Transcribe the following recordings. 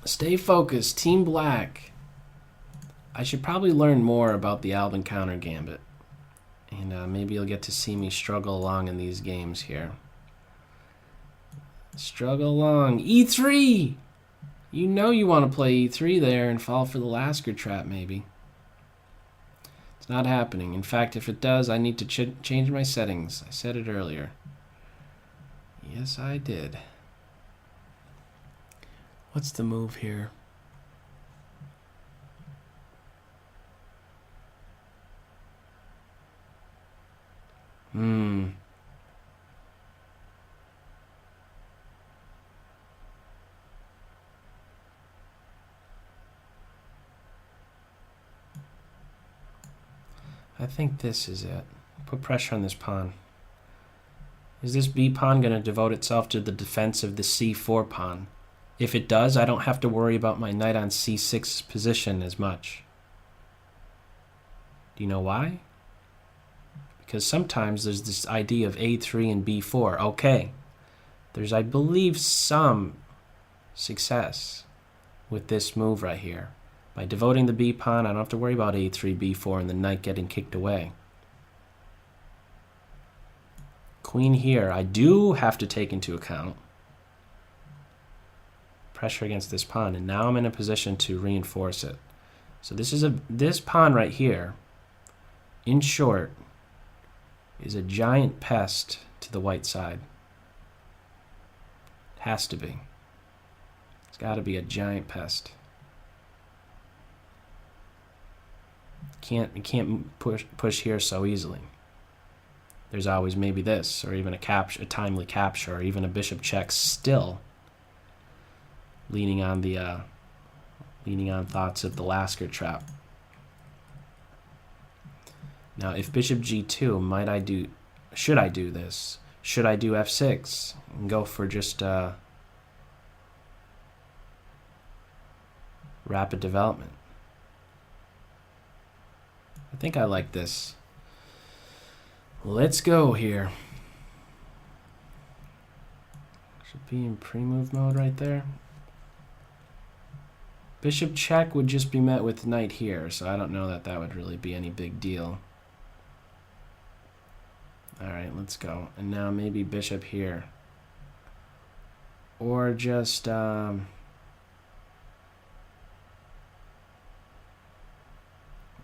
Stay focused, Team Black. I should probably learn more about the Albin counter gambit. And maybe you'll get to see me struggle along in these games here. Struggle along. E3! You know you want to play E3 there and fall for the Lasker trap, maybe. It's not happening. In fact, if it does, I need to change my settings. I said it earlier. Yes, I did. What's the move here? I think this is it. Put pressure on this pawn. Is this B pawn going to devote itself to the defense of the C4 pawn? If it does, I don't have to worry about my knight on C6's position as much. Do you know why? Because sometimes there's this idea of A3 and B4. Okay, there's, I believe, some success with this move right here. By devoting the B pawn, I don't have to worry about A3, B4, and the knight getting kicked away. Queen here, I do have to take into account pressure against this pawn, and now I'm in a position to reinforce it. So this pawn right here, in short, is a giant pest to the white side. Has to be. It's got to be a giant pest. You can't push here so easily. There's always maybe this, or even a timely capture, or even a bishop check. Still leaning on thoughts of the Lasker trap. Now, if bishop g2, should I do this? Should I do f6 and go for just rapid development? I think I like this. Let's go here. Should be in pre-move mode right there. Bishop check would just be met with knight here, so I don't know that that would really be any big deal. Alright, let's go. And now maybe bishop here. Or just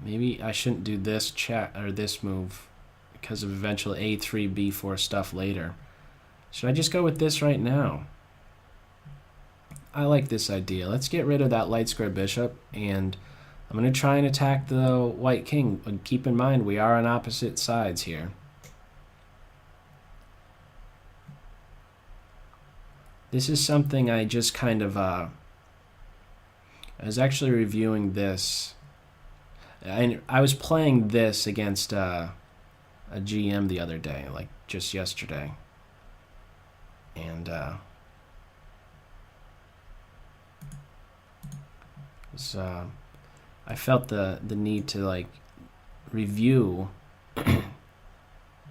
maybe I shouldn't do this check or this move because of eventual A3, B4 stuff later. Should I just go with this right now? I like this idea. Let's get rid of that light square bishop, and I'm going to try and attack the white king. But keep in mind, we are on opposite sides here. This is something I just kind of I was actually reviewing this. I was playing this against a GM the other day, like just yesterday, and I felt the need to like review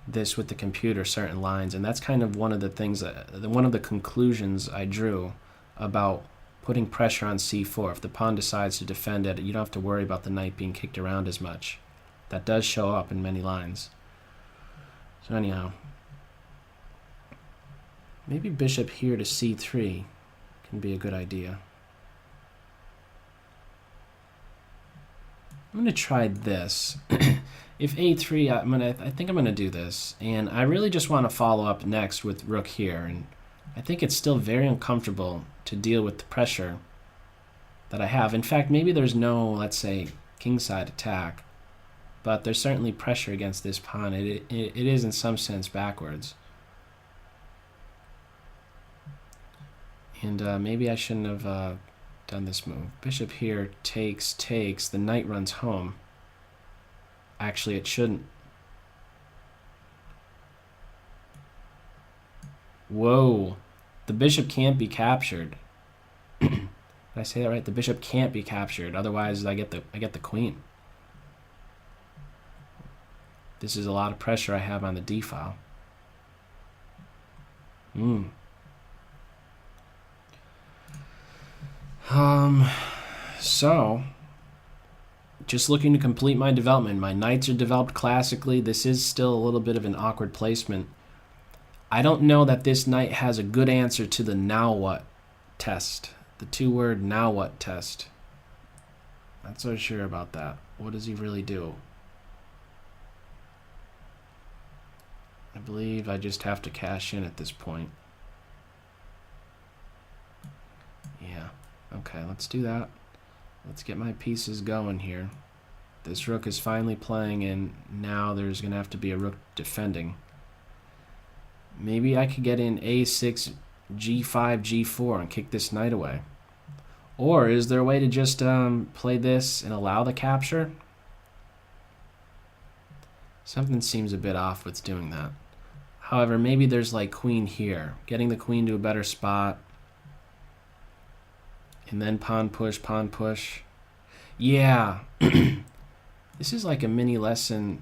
this with the computer, certain lines, and that's kind of one of the things one of the conclusions I drew about putting pressure on c4. If the pawn decides to defend it, you don't have to worry about the knight being kicked around as much. That does show up in many lines. So anyhow, maybe bishop here to c3 can be a good idea. I'm going to try this. If a3, I think I'm going to do this. And I really just want to follow up next with rook here. And I think it's still very uncomfortable to deal with the pressure that I have. In fact, maybe there's no, let's say, kingside attack. But there's certainly pressure against this pawn. It is in some sense backwards. And maybe I shouldn't have done this move. Bishop here takes. The knight runs home. Actually, it shouldn't. Whoa. The bishop can't be captured. Did I say that right? The bishop can't be captured. Otherwise, I get the queen. This is a lot of pressure I have on the d file. So, just looking to complete my development. My knights are developed classically. This is still a little bit of an awkward placement. I don't know that this knight has a good answer to the now what test. The two-word now what test. Not so sure about that. What does he really do? I believe I just have to cash in at this point. Yeah. Okay, let's do that. Let's get my pieces going here. This rook is finally playing, and now there's going to have to be a rook defending. Maybe I could get in a6, g5, g4 and kick this knight away. Or is there a way to just play this and allow the capture? Something seems a bit off with doing that. However, maybe there's like queen here. Getting the queen to a better spot. And then pawn push, pawn push. Yeah. This is like a mini lesson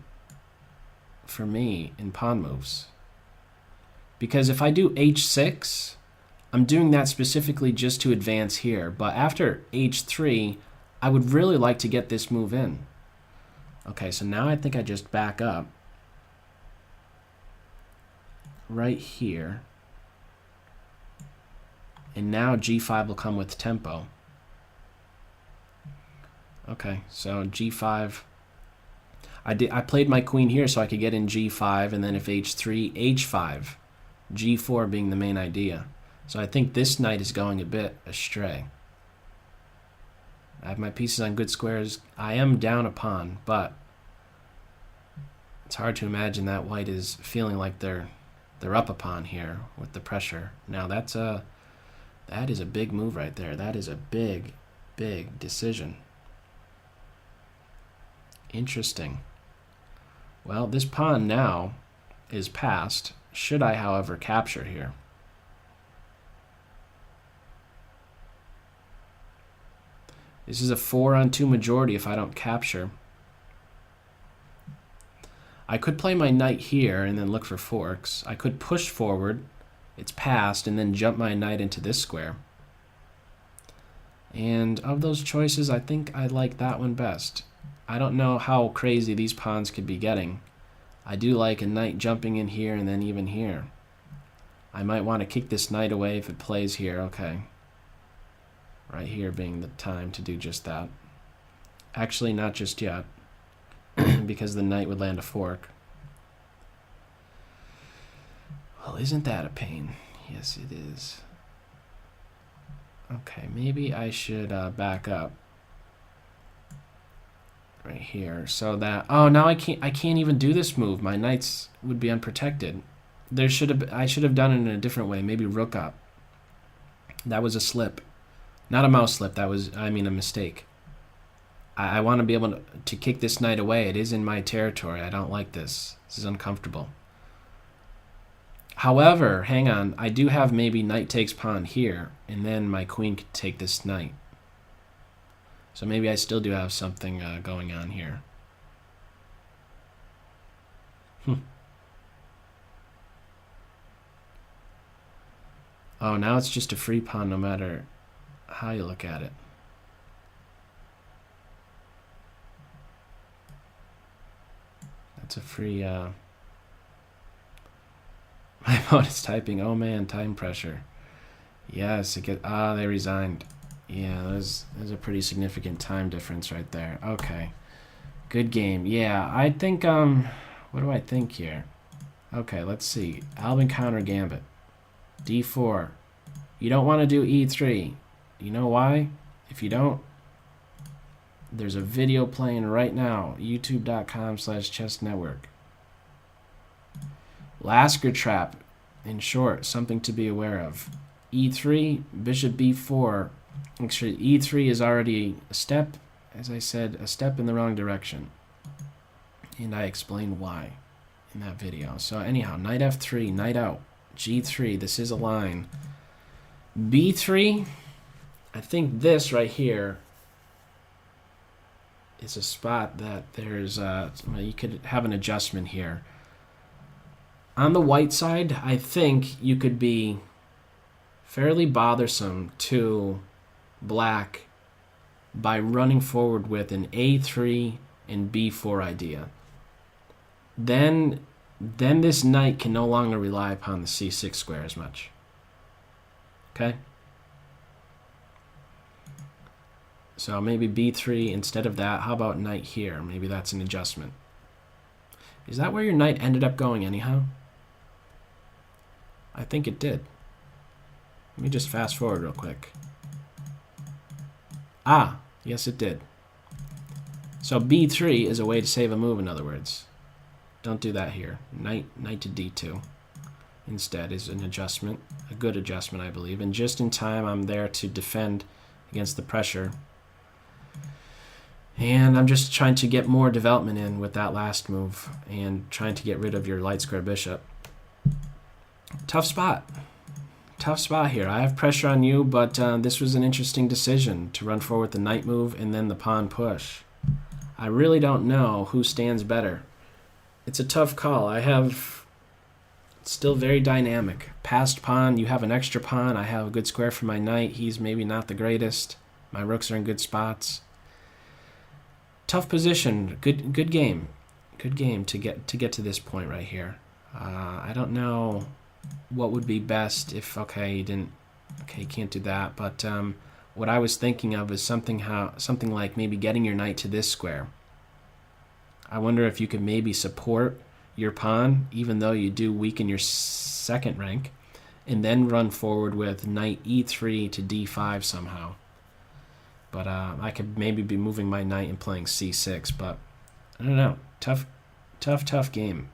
for me in pawn moves. Because if I do h6, I'm doing that specifically just to advance here. But after h3, I would really like to get this move in. Okay, so now I think I just back up. Right here. And now g5 will come with tempo. Okay, so g5. I played my queen here so I could get in g5, and then if h3, h5. g4 being the main idea. So I think this knight is going a bit astray. I have my pieces on good squares. I am down a pawn, but it's hard to imagine that white is feeling like they're up a pawn here with the pressure. Now that is a big move right there. That is a big, big decision. Interesting. Well, this pawn now is passed. Should I, however, capture here? This is a 4-on-2 majority if I don't capture. I could play my knight here and then look for forks. I could push forward. It's passed, and then jump my knight into this square. And of those choices, I think I like that one best. I don't know how crazy these pawns could be getting. I do like a knight jumping in here and then even here. I might want to kick this knight away if it plays here. Okay. Right here being the time to do just that. Actually, not just yet, because the knight would land a fork. Well, isn't that a pain? Yes, it is. Okay, maybe I should back up right here so that... Oh, now I can't even do this move. My knights would be unprotected. I should have done it in a different way. Maybe rook up. That was a slip. Not a mouse slip. That was, I mean, a mistake. I want to be able to kick this knight away. It is in my territory. I don't like this. This is uncomfortable. However, hang on. I do have maybe knight takes pawn here, and then my queen could take this knight. So maybe I still do have something going on here. Oh, now it's just a free pawn no matter how you look at it. That's a free... My opponent's typing, oh man, time pressure. Yes, it get they resigned. Yeah, there's a pretty significant time difference right there. Okay. Good game. Yeah, I think what do I think here? Okay, let's see. Albin counter Gambit. D4. You don't want to do E3. You know why? If you don't, there's a video playing right now, youtube.com/ChessNetwork. Lasker trap, in short, something to be aware of. E3, bishop b4. Actually, E3 is already a step, as I said, a step in the wrong direction. And I explained why in that video. So anyhow, knight f3, knight out. G3, this is a line. B3, I think this right here is a spot that there's, you could have an adjustment here. On the white side, I think you could be fairly bothersome to black by running forward with an a3 and b4 idea. Then this knight can no longer rely upon the c6 square as much. Okay? So maybe b3 instead of that. How about knight here? Maybe that's an adjustment. Is that where your knight ended up going anyhow? I think it did. Let me just fast forward real quick. Ah, yes it did. So b3 is a way to save a move, in other words. Don't do that here. Knight to d2 instead is an adjustment, a good adjustment, I believe. And just in time, I'm there to defend against the pressure. And I'm just trying to get more development in with that last move and trying to get rid of your light square bishop. Tough spot. Tough spot here. I have pressure on you, but this was an interesting decision to run forward with the knight move and then the pawn push. I really don't know who stands better. It's a tough call. I have still very dynamic. Passed pawn, you have an extra pawn. I have a good square for my knight. He's maybe not the greatest. My rooks are in good spots. Tough position. Good game. Good game to get to this point right here. I don't know what would be best if you can't do that, but what I was thinking of is something like maybe getting your knight to this square. I wonder if you could maybe support your pawn even though you do weaken your second rank, and then run forward with knight e3 to d5 somehow. But I could maybe be moving my knight and playing c6, but I don't know. Tough game.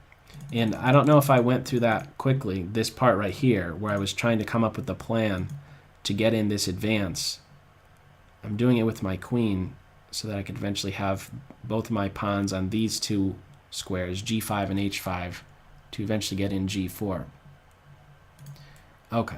And I don't know if I went through that quickly, this part right here, where I was trying to come up with a plan to get in this advance. I'm doing it with my queen so that I could eventually have both of my pawns on these two squares, g5 and h5, to eventually get in g4. Okay.